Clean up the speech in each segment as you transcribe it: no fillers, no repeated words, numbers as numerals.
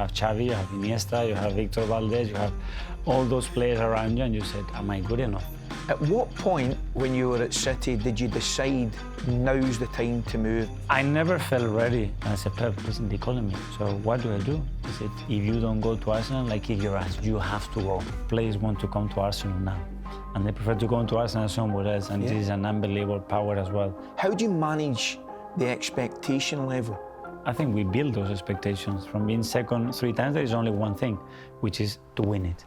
have Xavi, you have Iniesta, you have Victor Valdez, you have all those players around you, and you said, am I good enough? At what point when you were at City did you decide now's the time to move? I never felt ready. I said, Pep, listen, they're calling me. So what do I do? He said, if you don't go to Arsenal, I kick your ass. You have to go. Players want to come to Arsenal now. And they prefer to go to Arsenal somewhere else, and this is an unbelievable power as well. How do you manage the expectation level? I think we build those expectations. From being second 3 times, there is only one thing, which is to win it.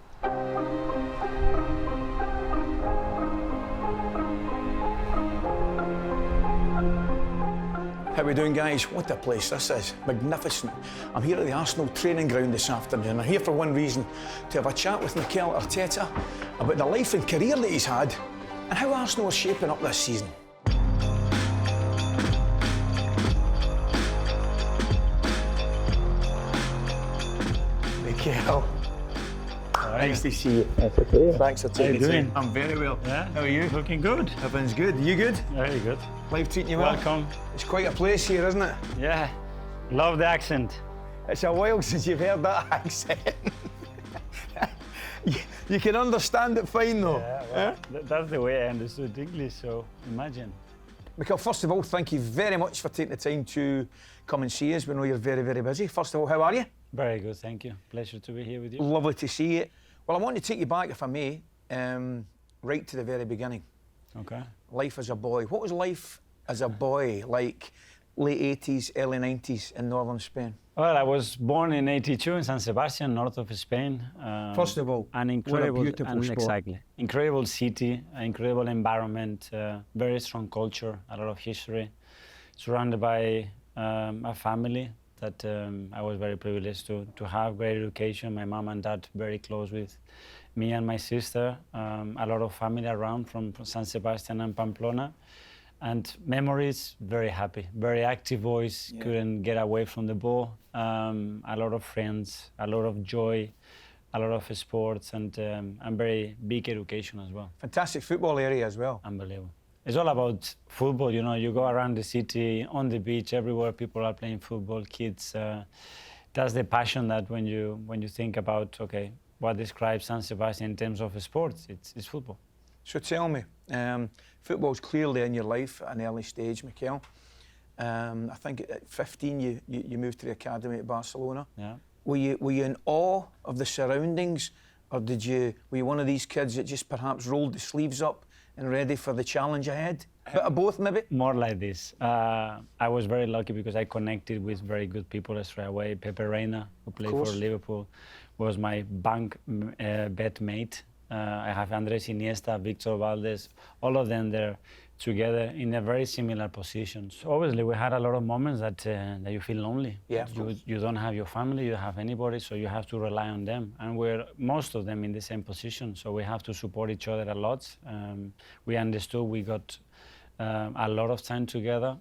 How are we doing, guys? What a place this is. Magnificent. I'm here at the Arsenal training ground this afternoon. I'm here for one reason, to have a chat with Mikel Arteta about the life and career that he's had and how Arsenal are shaping up this season. Mikel. Nice to see you. That's okay. Thanks for taking the time. I'm very well. Yeah. How are you? Looking good. Everything's good. You good? Very good. Life treating you well? Welcome. It's quite a place here, isn't it? Yeah. Love the accent. It's a while since you've heard that accent. You can understand it fine though. Yeah, well, that's the way I understood English, so imagine. Mikel, first of all, thank you very much for taking the time to come and see us. We know you're very, very busy. First of all, how are you? Very good, thank you. Pleasure to be here with you. Lovely to see you. Well, I want to take you back, if I may, right to the very beginning. Okay. Life as a boy. What was life as a boy like, late 80s, early 90s in northern Spain? Well, I was born in '82 in San Sebastian, north of Spain. First of all, an incredible, what a beautiful sport. Exactly, incredible city, incredible environment, very strong culture, a lot of history, surrounded by a family that I was very privileged to have great education. My mom and dad very close with me and my sister. A lot of family around from San Sebastian and Pamplona. And memories, very happy, very active boys, couldn't get away from the ball. A lot of friends, a lot of joy, a lot of sports, and very big education as well. Fantastic football area as well. Unbelievable. It's all about football, you know, you go around the city, on the beach, everywhere people are playing football, kids. That's the passion that when you think about, okay, what describes San Sebastian in terms of sports, it's football. So tell me, football's clearly in your life at an early stage, Mikel. I think at 15 you moved to the academy at Barcelona. Yeah. Were you in awe of the surroundings, or were you one of these kids that just perhaps rolled the sleeves up and ready for the challenge ahead? Bit of both, maybe? More like this. I was very lucky because I connected with very good people straight away. Pepe Reina, who played for Liverpool, was my bank bet mate. I have Andres Iniesta, Victor Valdez, all of them there together in a very similar position. So obviously we had a lot of moments that you feel lonely. Yeah, you don't have your family, you don't have anybody, so you have to rely on them. And we're most of them in the same position, so we have to support each other a lot. We understood we got a lot of time together.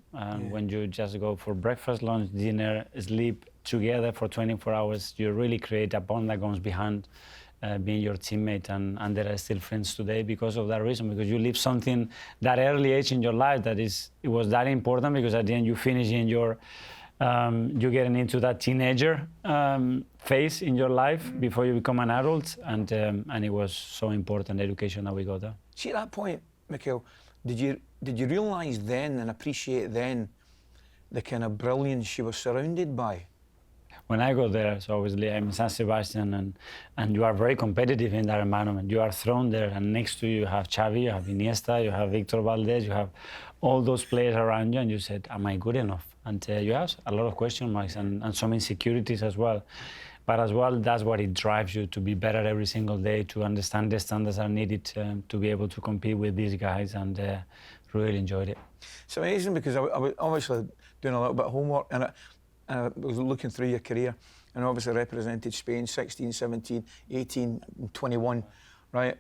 When you just go for breakfast, lunch, dinner, sleep together for 24 hours, you really create a bond that goes behind being your teammate, and there are still friends today because of that reason, because you live something that early age in your life that it was that important, because at the end you finish in your you're getting into that teenager phase in your life before you become an adult, and it was so important, education, that we got there. See, at that point, Mikel, did you realise then and appreciate then the kind of brilliance you were surrounded by? When I go there, so obviously I'm in San Sebastian, and you are very competitive in that environment. You are thrown there, and next to you have Xavi, you have Iniesta, you have Victor Valdez, you have all those players around you, and you said, am I good enough? And you have a lot of question marks and some insecurities as well. But as well, that's what it drives you to be better every single day, to understand the standards that are needed to be able to compete with these guys, and really enjoyed it. It's amazing, because I was obviously doing a little bit of homework, and I was looking through your career, and obviously represented Spain 16, 17, 18, and 21, right?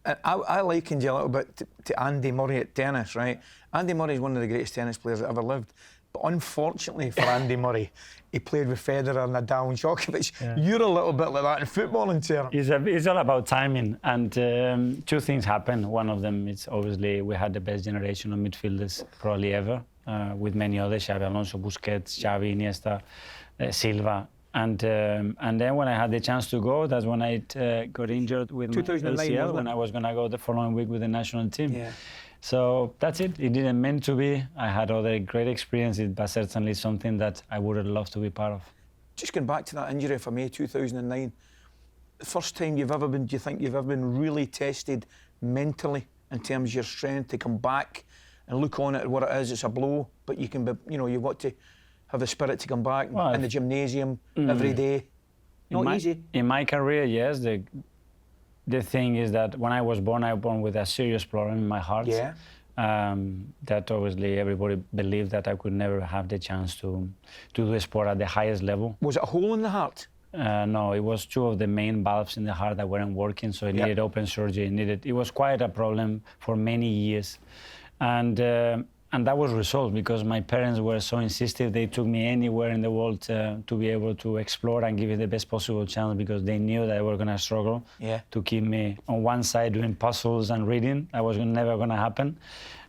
And I likened you a little bit to Andy Murray at tennis, right? Andy Murray is one of the greatest tennis players that ever lived. But unfortunately for Andy Murray, he played with Federer, Nadal and Djokovic. Yeah. You're a little bit like that in football, in terms. It's all about timing, and two things happened. One of them is obviously we had the best generation of midfielders probably ever, with many others, Xabi Alonso, Busquets, Xavi, Iniesta, Silva. And then when I had the chance to go, that's when I got injured with my 2009, ACL, wasn't it? when I was going to go the following week with the national team. Yeah. So that's it. It didn't mean to be. I had other great experiences, but certainly something that I would have loved to be part of. Just going back to that injury for me, 2009, the first time you've ever been, do you think you've ever been really tested mentally in terms of your strength to come back and look on it what it is? It's a blow, but you can be, you know, you've got to have the spirit to come back in the gymnasium every day. Not easy. In my career, yes. The thing is that when I was born with a serious problem in my heart. Yeah. That obviously everybody believed that I could never have the chance to do a sport at the highest level. Was it a hole in the heart? No, it was two of the main valves in the heart that weren't working, so it needed open surgery. It was quite a problem for many years. And that was resolved because my parents were so insistent. They took me anywhere in the world to be able to explore and give it the best possible chance because they knew that I was going to struggle to keep me on one side doing puzzles and reading. That was never going to happen.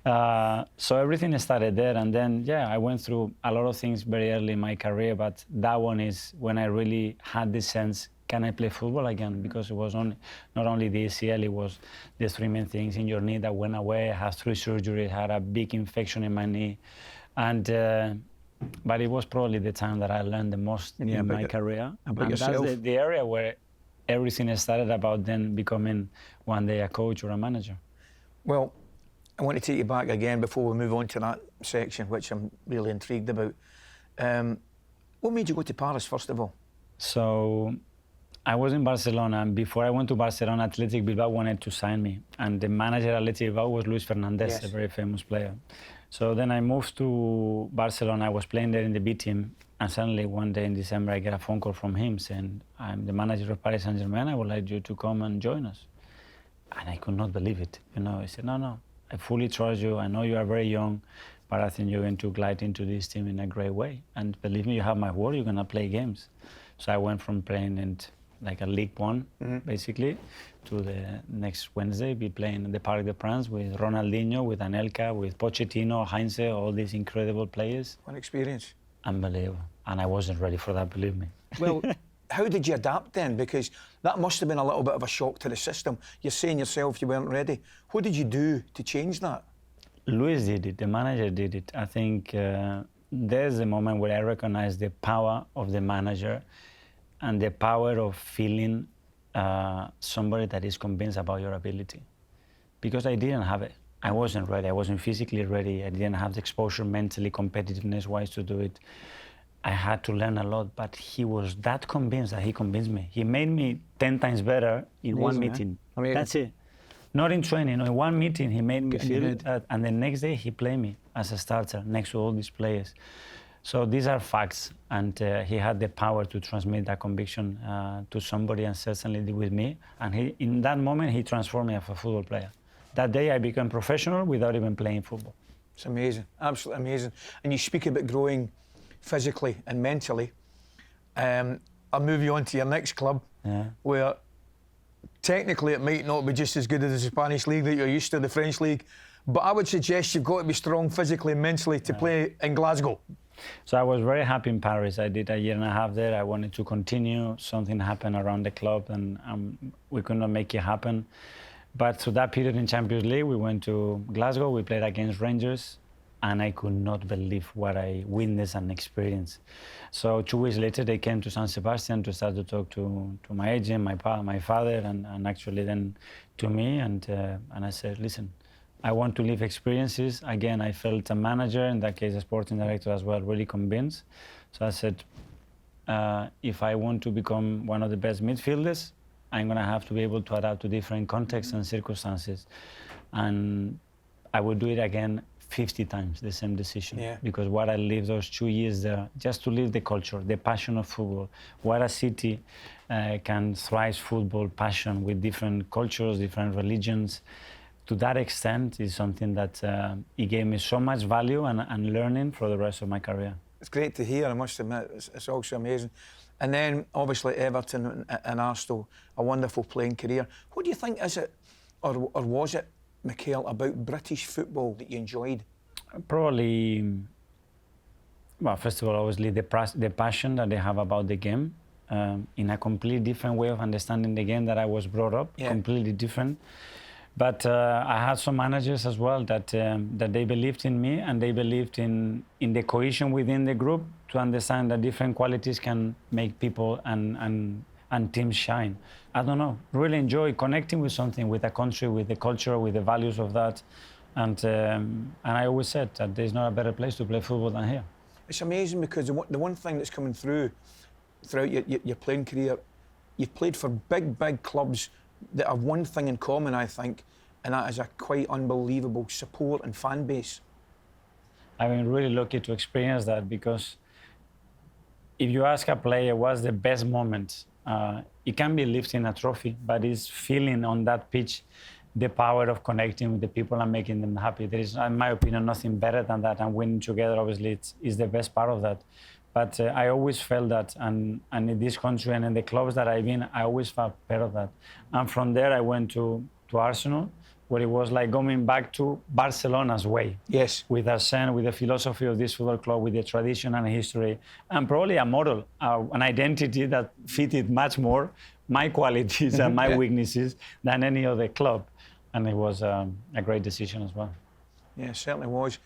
So everything started there. And then, I went through a lot of things very early in my career, but that one is when I really had the sense, can I play football again? Because it was not only the ACL, it was the three main things in your knee that went away. I had 3 surgeries, had a big infection in my knee. And but it was probably the time that I learned the most in my career. And yourself. That's the area where everything started about then becoming one day a coach or a manager. Well, I want to take you back again before we move on to that section, which I'm really intrigued about. What made you go to Paris, first of all? So I was in Barcelona, and before I went to Barcelona, Athletic Bilbao wanted to sign me. And the manager at Athletic Bilbao was Luis Fernandez, a very famous player. So then I moved to Barcelona. I was playing there in the B team. And suddenly one day in December, I get a phone call from him saying, I'm the manager of Paris Saint-Germain. I would like you to come and join us. And I could not believe it. He said, no, I fully trust you. I know you are very young, but I think you're going to glide into this team in a great way. And believe me, you have my word, you're going to play games. So I went from playing in like a League One, basically, to the next Wednesday, be playing in the Parc des Princes with Ronaldinho, with Anelka, with Pochettino, Heinze, all these incredible players. What experience. Unbelievable. And I wasn't ready for that, believe me. Well, how did you adapt then? Because that must have been a little bit of a shock to the system. You're saying yourself you weren't ready. What did you do to change that? Luis did it, the manager did it. I think there's a moment where I recognize the power of the manager and the power of feeling somebody that is convinced about your ability. Because I didn't have it. I wasn't ready. I wasn't physically ready. I didn't have the exposure mentally, competitiveness-wise to do it. I had to learn a lot, but he was that convinced that he convinced me. He made me 10 times better in one meeting. That's it. Not in training, in one meeting he made me feel that. And the next day he played me as a starter next to all these players. So these are facts, and he had the power to transmit that conviction to somebody, and certainly did with me. And in that moment, he transformed me as a football player. That day I became professional without even playing football. It's amazing, absolutely amazing. And you speak about growing physically and mentally. I'll move you on to your next club, where technically it might not be just as good as the Spanish league that you're used to, the French league, but I would suggest you've got to be strong physically and mentally to play in Glasgow. So I was very happy in Paris. I did a year and a half there. I wanted to continue. Something happened around the club, and we could not make it happen. But through that period in Champions League, we went to Glasgow. We played against Rangers, and I could not believe what I witnessed and experienced. So 2 weeks later, they came to San Sebastian to start to talk to my agent, my father, and actually then to me. And I said, listen, I want to live experiences. Again, I felt a manager, in that case a sporting director as well, really convinced. So I said, if I want to become one of the best midfielders, I'm going to have to be able to adapt to different contexts and circumstances. And I would do it again 50 times, the same decision. Because what I lived those 2 years there, just to live the culture, the passion of football, what a city can thrive football passion with different cultures, different religions. To that extent is something that it gave me so much value and learning for the rest of my career. It's great to hear, I must admit. It's also amazing. And then, obviously, Everton and Arsenal, a wonderful playing career. What do you think is it, or was it, Mikel, about British football that you enjoyed? Probably Well, first of all, obviously the passion that they have about the game, in a completely different way of understanding the game that I was brought up, completely different. But I had some managers as well that they believed in me, and they believed in the cohesion within the group to understand that different qualities can make people and teams shine. I don't know, really enjoy connecting with something, with a country, with the culture, with the values of that. And I always said that there's not a better place to play football than here. It's amazing because the one thing that's coming throughout your playing career, you've played for big clubs that have one thing in common, I think, and that is a quite unbelievable support and fan base. I've been really lucky to experience that, because if you ask a player what's the best moment, it can be lifting a trophy, but it's feeling on that pitch the power of connecting with the people and making them happy. There is, in my opinion, nothing better than that, and winning together, obviously, is the best part of that. But I always felt that, and in this country and in the clubs that I've been, I always felt part of that. And from there, I went to Arsenal, where it was like going back to Barcelona's way. Yes. With Arsene, with the philosophy of this football club, with the tradition and history, and probably a model, an identity that fitted much more my qualities and my weaknesses than any other club. And it was a great decision as well. Yeah, it certainly was.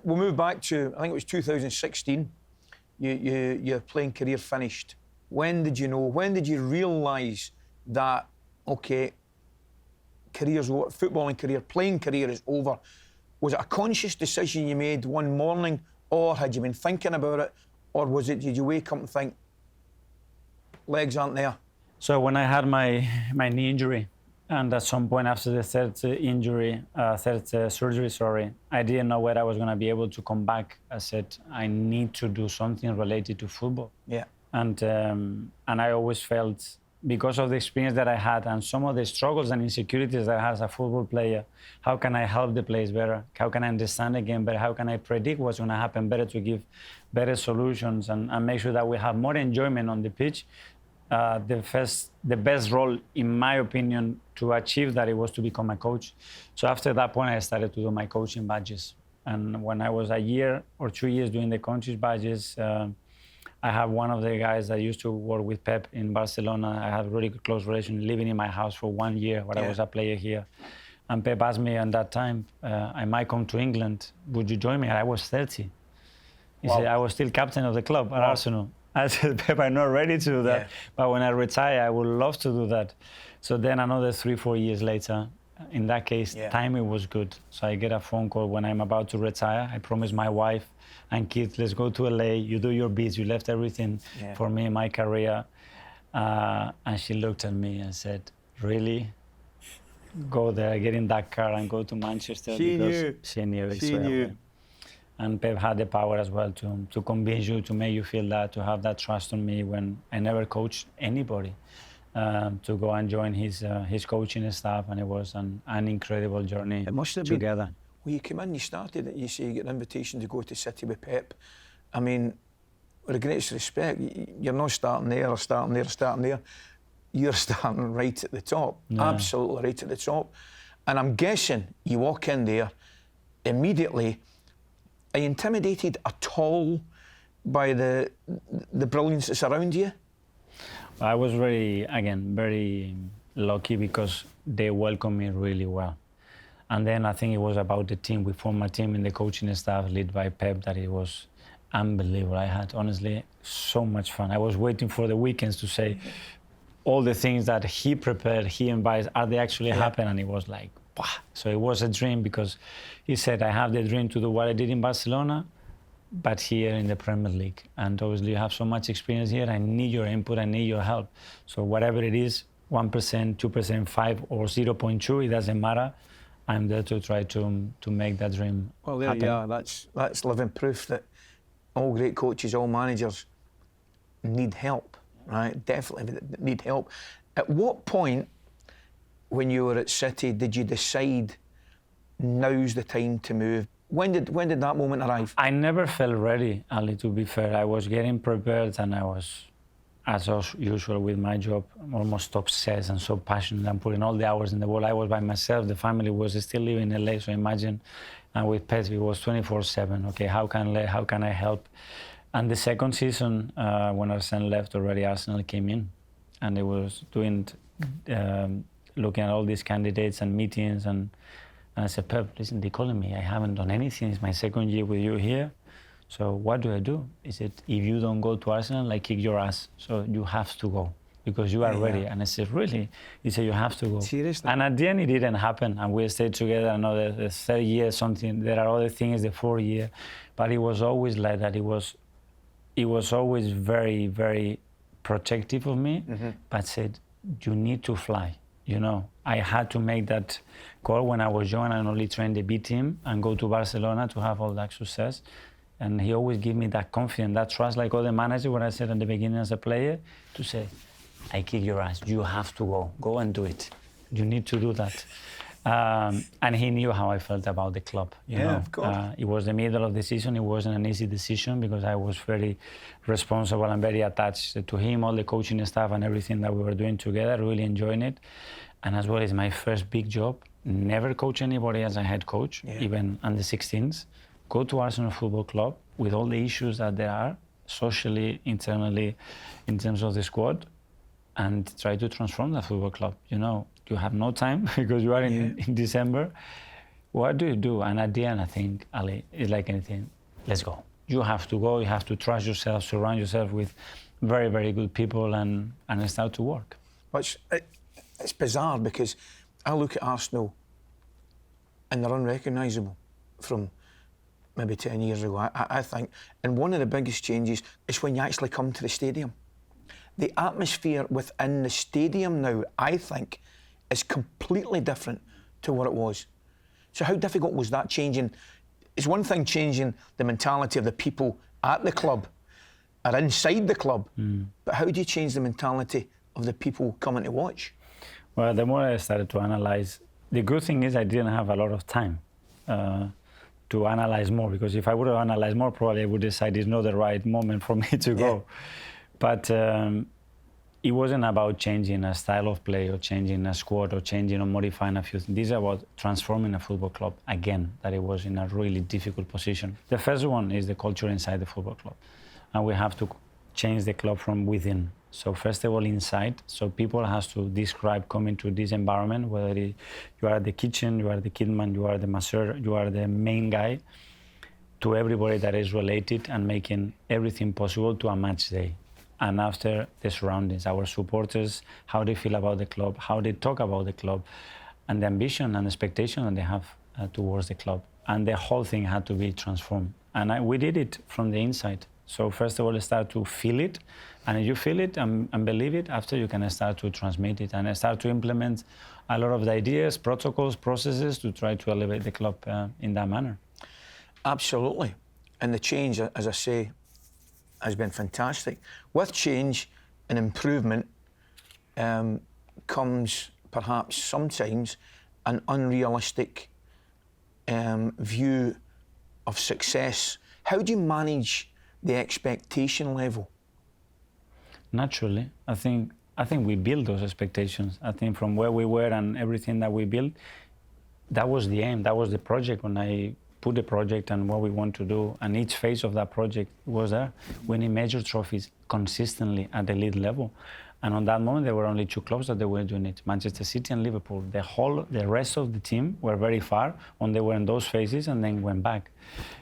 We'll move back to, I think it was 2016. Your playing career finished. When did you know? When did you realise that, okay, career's over, footballing career, playing career is over? Was it a conscious decision you made one morning, or had you been thinking about it, or was it, did you wake up and think, legs aren't there? So when I had my knee injury, and at some point after the third surgery, I didn't know whether I was going to be able to come back. I said, I need to do something related to football. Yeah. And I always felt, because of the experience that I had and some of the struggles and insecurities that I had as a football player, how can I help the players better? How can I understand the game better? How can I predict what's going to happen better to give better solutions and make sure that we have more enjoyment on the pitch? The best role, in my opinion, to achieve that, it was to become a coach. So after that point, I started to do my coaching badges. And when I was a year or 2 years doing the coaching badges, I have one of the guys that used to work with Pep in Barcelona. I had a really close relation, living in my house for 1 year when I was a player here. And Pep asked me at that time, I might come to England. Would you join me? And I was 30. He said, I was still captain of the club at Arsenal. I said, Pep, I'm not ready to do that. But when I retire, I would love to do that. So then another 3-4 years later, in that case, timing was good. So I get a phone call when I'm about to retire. I promised my wife and kids, let's go to LA. You do your bits. You left everything for me in my career. And she looked at me and said, really? Go there, get in that car and go to Manchester? She knew. She knew. She knew. And Pep had the power as well to convince you, to make you feel that, to have that trust on me when I never coached anybody, to go and join his coaching staff, and it was an incredible journey. It must have together. Been. Well, you came in, you started it, you say you get an invitation to go to City with Pep. I mean, with the greatest respect, you're not starting there or starting there or starting there. You're starting right at the top, absolutely right at the top. And I'm guessing you walk in there immediately. Are you intimidated at all by the brilliance that's around you? I was very lucky because they welcomed me really well. And then I think it was about the team. We formed a team in the coaching staff led by Pep that it was unbelievable. I had, honestly, so much fun. I was waiting for the weekends to say all the things that he prepared, he invites, are they actually happen? And it was like, wow. So it was a dream, because he said, I have the dream to do what I did in Barcelona, but here in the Premier League. And obviously you have so much experience here. I need your input, I need your help. So whatever it is, 1%, 2%, 5 or 0.2, it doesn't matter. I'm there to try to make that dream Well, there happen. you are. That's living proof that all great coaches, all managers need help, right? Definitely need help. At what point, when you were at City, did you decide now's the time to move? When did that moment arrive? I never felt ready, Ali, to be fair. I was getting prepared, and I was, as usual with my job, almost obsessed and so passionate and putting all the hours in the world. I was by myself. The family was still living in LA, so imagine. And with Pep, it was 24/7. Okay, how can I help? And the second season, when Arsenal left, already Arsenal came in, and they was doing, looking at all these candidates and meetings, and I said, Pep, listen, they're calling me. I haven't done anything. It's my second year with you here. So what do I do? He said, if you don't go to Arsenal, I kick your ass. So you have to go because you are ready. And I said, really? He said, you have to go. Seriously? And at the end, it didn't happen. And we stayed together another the third year, something. There are other things, the fourth year. But it was always like that. It was always very, very protective of me, but said, you need to fly. You know, I had to make that call when I was young and only train the B team and go to Barcelona to have all that success. And he always gave me that confidence, that trust, like other managers, what I said at the beginning as a player, to say, I kick your ass, you have to go and do it. You need to do that. And he knew how I felt about the club. You know? Of course. It was the middle of the season. It wasn't an easy decision because I was very responsible and very attached to him, all the coaching staff and everything that we were doing together, really enjoying it. And as well, it's my first big job. Never coach anybody as a head coach, even under 16s. Go to Arsenal Football Club with all the issues that there are, socially, internally, in terms of the squad, and try to transform that football club. You know, you have no time because you are in December. What do you do? And at the end, I think, Ali, it's like anything. Let's go. You have to go. You have to trust yourself, surround yourself with very, very good people, and start to work. Which it's bizarre because I look at Arsenal and they're unrecognisable from maybe 10 years ago, I think. And one of the biggest changes is when you actually come to the stadium. The atmosphere within the stadium now, I think, is completely different to what it was. So how difficult was that changing? It's one thing changing the mentality of the people at the club or inside the club, but how do you change the mentality of the people coming to watch? Well, the more I started to analyse, the good thing is I didn't have a lot of time to analyse more, because if I would have analysed more, probably I would decide it's not the right moment for me to go. But it wasn't about changing a style of play or changing a squad or changing or modifying a few things. This is about transforming a football club again, that it was in a really difficult position. The first one is the culture inside the football club. And we have to change the club from within. So first of all, inside. So people have to describe coming to this environment, whether you are the kitchen, you are the kidman, you are the masseur, you are the main guy, to everybody that is related and making everything possible to a match day. And after, the surroundings, our supporters, how they feel about the club, how they talk about the club, and the ambition and expectation that they have towards the club. And the whole thing had to be transformed. And we did it from the inside. So first of all, start to feel it. And if you feel it and believe it, after you can start to transmit it and start to implement a lot of the ideas, protocols, processes to try to elevate the club in that manner. Absolutely. And the change, as I say, has been fantastic. With change and improvement comes perhaps sometimes an unrealistic view of success. How do you manage the expectation level? Naturally, I think we build those expectations. I think from where we were and everything that we built, that was the aim, that was the project when I put the project and what we want to do, and each phase of that project was there, winning major trophies consistently at the elite level. And on that moment, there were only two clubs that they were doing it, Manchester City and Liverpool. The rest of the team were very far when they were in those phases and then went back.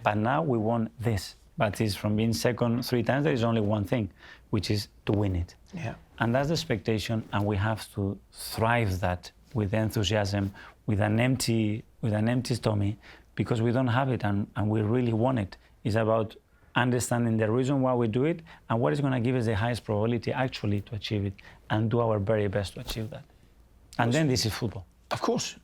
But now we won this. But it's from being second 3 times, there is only one thing, which is to win it. Yeah. And that's the expectation, and we have to thrive that with enthusiasm, with an empty stomach, because we don't have it and we really want it. It's about understanding the reason why we do it and what is going to give us the highest probability actually to achieve it, and do our very best to achieve that. And then this is football. Of course.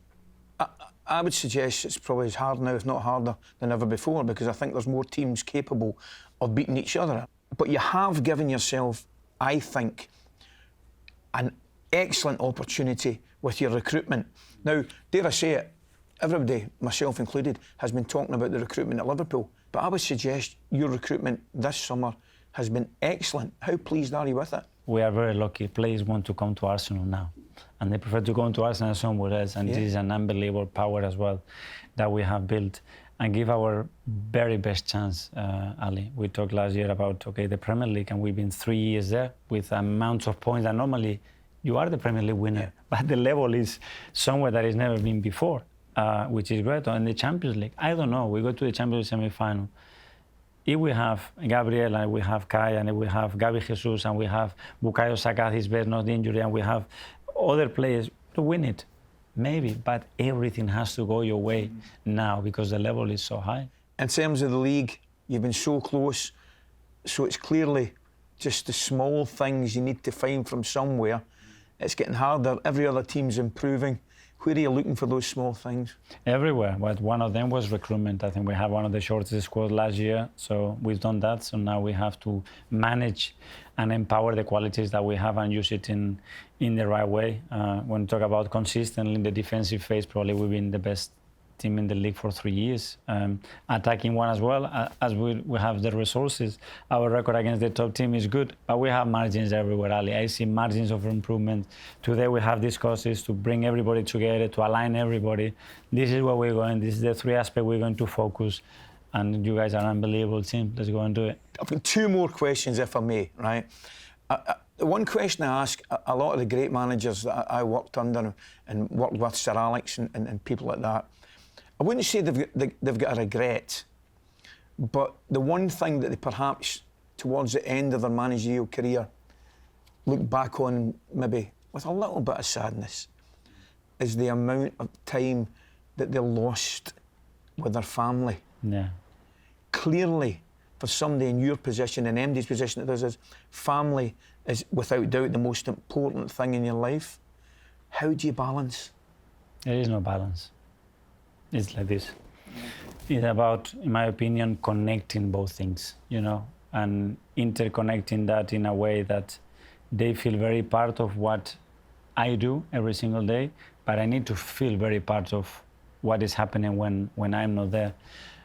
I would suggest it's probably as hard now, if not harder, than ever before, because I think there's more teams capable of beating each other. But you have given yourself, I think, an excellent opportunity with your recruitment. Now, dare I say it, everybody, myself included, has been talking about the recruitment at Liverpool. But I would suggest your recruitment this summer has been excellent. How pleased are you with it? We are very lucky. Players want to come to Arsenal now, and they prefer to go to Arsenal somewhere else. And this is an unbelievable power as well that we have built. and give our very best chance, Ali. We talked last year about, okay, the Premier League, and we've been 3 years there with amounts of points that normally you are the Premier League winner, but the level is somewhere that has never been before, which is great. And the Champions League, I don't know, we go to the Champions League semi-final. If we have Gabriel and we have Kai and we have Gabi Jesus and we have Bukayo Saka, his best not injury, and we have other players to win it, maybe, but everything has to go your way now because the level is so high. In terms of the league, you've been so close, so it's clearly just the small things you need to find from somewhere. It's getting harder. Every other team's improving. Where are you looking for those small things? Everywhere, but one of them was recruitment. I think we had one of the shortest squads last year, so we've done that. So now we have to manage and empower the qualities that we have and use it in the right way. When we talk about consistently in the defensive phase, probably we've been the best team in the league for 3 years. Attacking one as well, as we have the resources. Our record against the top team is good, but we have margins everywhere, Ali. I see margins of improvement. Today we have discussions to bring everybody together, to align everybody. This is where we're going. This is the 3 aspects we're going to focus. And you guys are an unbelievable team. Let's go and do it. I've got 2 more questions, if I may, right? The one question I ask a lot of the great managers that I worked under and worked with, Sir Alex and people like that, I wouldn't say they've got a regret, but the one thing that they perhaps, towards the end of their managerial career, look back on maybe with a little bit of sadness, is the amount of time that they lost with their family. Yeah. Clearly, for somebody in your position, in MD's position, that is, family is without doubt the most important thing in your life. How do you balance? There is no balance. It's like this. It's about, in my opinion, connecting both things, you know, and interconnecting that in a way that they feel very part of what I do every single day, but I need to feel very part of what is happening when I'm not there.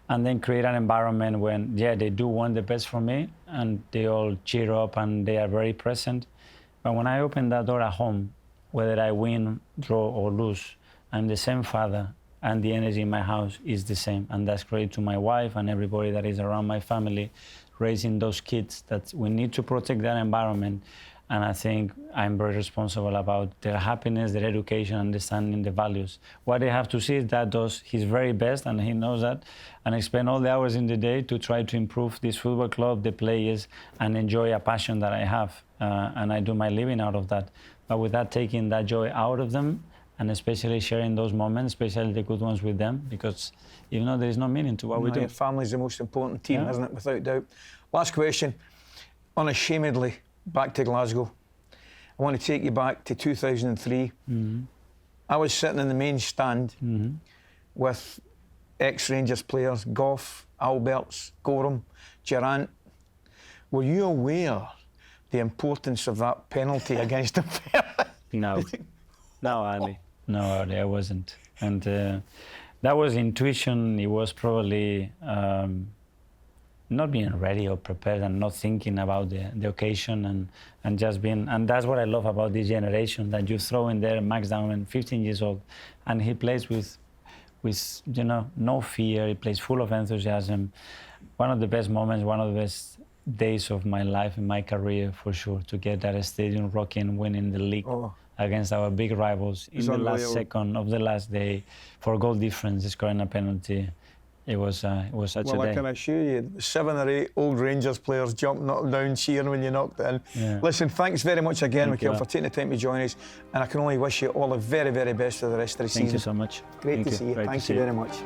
And then create an environment when, yeah, they do want the best for me and they all cheer up and they are very present. But when I open that door at home, whether I win, draw or lose, I'm the same father and the energy in my house is the same. And that's great to my wife and everybody that is around my family, raising those kids, that we need to protect that environment. And I think I'm very responsible about their happiness, their education, understanding the values. What they have to see is that does his very best, and he knows that, and I spend all the hours in the day to try to improve this football club, the players, and enjoy a passion that I have. And I do my living out of that. But without taking that joy out of them, and especially sharing those moments, especially the good ones with them, because even though there is no meaning to what we do. Your family's the most important team, isn't it, without doubt. Last question, unashamedly, back to Glasgow. I want to take you back to 2003. Mm-hmm. I was sitting in the main stand with ex-Rangers players, Gough, Alberts, Gorham, Durrant. Were you aware the importance of that penalty against them? No. No, Ali. No, Ali, I wasn't. And that was intuition. It was probably not being ready or prepared and not thinking about the occasion and just being. And that's what I love about this generation, that you throw in there Max Down, 15 years old, and he plays with you know, no fear. He plays full of enthusiasm. One of the best moments, one of the best days of my life, in my career, for sure, to get that stadium rocking, winning the league. Against our big rivals in the last second of the last day for goal difference, scoring a penalty. It was such a day. Well, I can assure you, 7 or 8 old Rangers players jumping up and down, cheering when you knocked it in. Yeah. Listen, thanks very much again, Mikel, for taking the time to join us. And I can only wish you all the very, very best for the rest of the season. Thank you so much. Great to see you. Thank you very much.